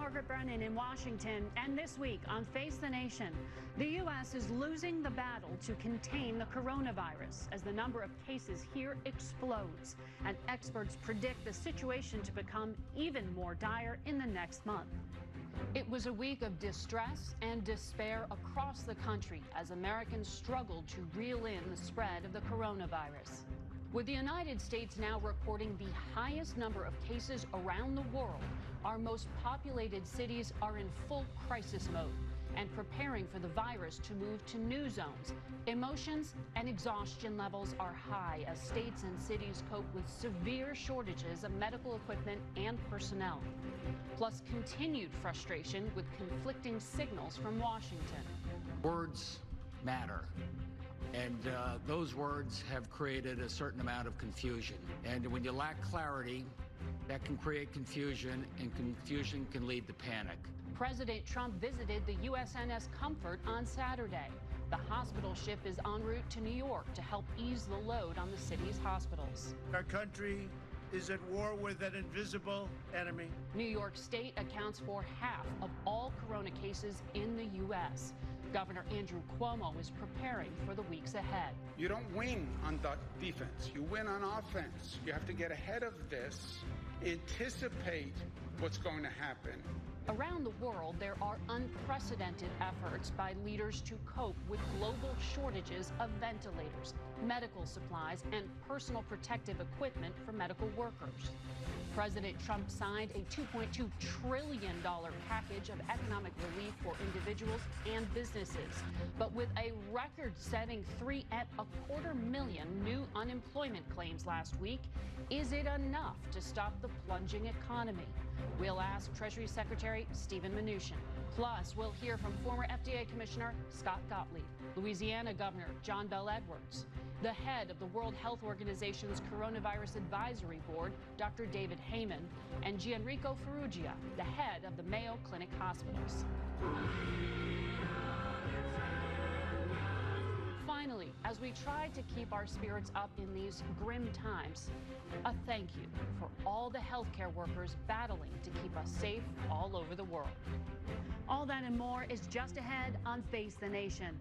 Margaret Brennan in Washington, and this week on Face the Nation, the U.S. is losing the battle to contain the coronavirus as the number of cases here explodes, and experts predict the situation to become even more dire in the next month. It was a week of distress and despair across the country as Americans struggled to reel in the spread of the coronavirus. With the United States now recording the highest number of cases around the world, our most populated cities are in full crisis mode and preparing for the virus to move to new zones. Emotions and exhaustion levels are high as states and cities cope with severe shortages of medical equipment and personnel, plus continued frustration with conflicting signals from Washington. Words matter. And those words have created a certain amount of confusion. And when you lack clarity, that can create confusion, and confusion can lead to panic. President Trump visited the USNS Comfort on Saturday. The hospital ship is en route to New York to help ease the load on the city's hospitals. Our country is at war with an invisible enemy. New York State accounts for half of all corona cases in the U.S. Governor Andrew Cuomo is preparing for the weeks ahead. You don't win on defense. You win on offense. You have to get ahead of this, anticipate what's going to happen. Around the world, there are unprecedented efforts by leaders to cope with global shortages of ventilators, medical supplies, and personal protective equipment for medical workers. President Trump signed a $2.2 trillion package of economic relief for individuals and businesses. But with a record-setting 3.25 million new unemployment claims last week, is it enough to stop the plunging economy? We'll ask Treasury Secretary Steven Mnuchin. Plus, we'll hear from former FDA Commissioner Scott Gottlieb, Louisiana Governor John Bel Edwards, the head of the World Health Organization's Coronavirus Advisory Board, Dr. David Heyman, and Gianrico Ferrugia, the head of the Mayo Clinic Hospitals. Finally, as we try to keep our spirits up in these grim times, a thank you for all the healthcare workers battling to keep us safe all over the world. All that and more is just ahead on Face the Nation.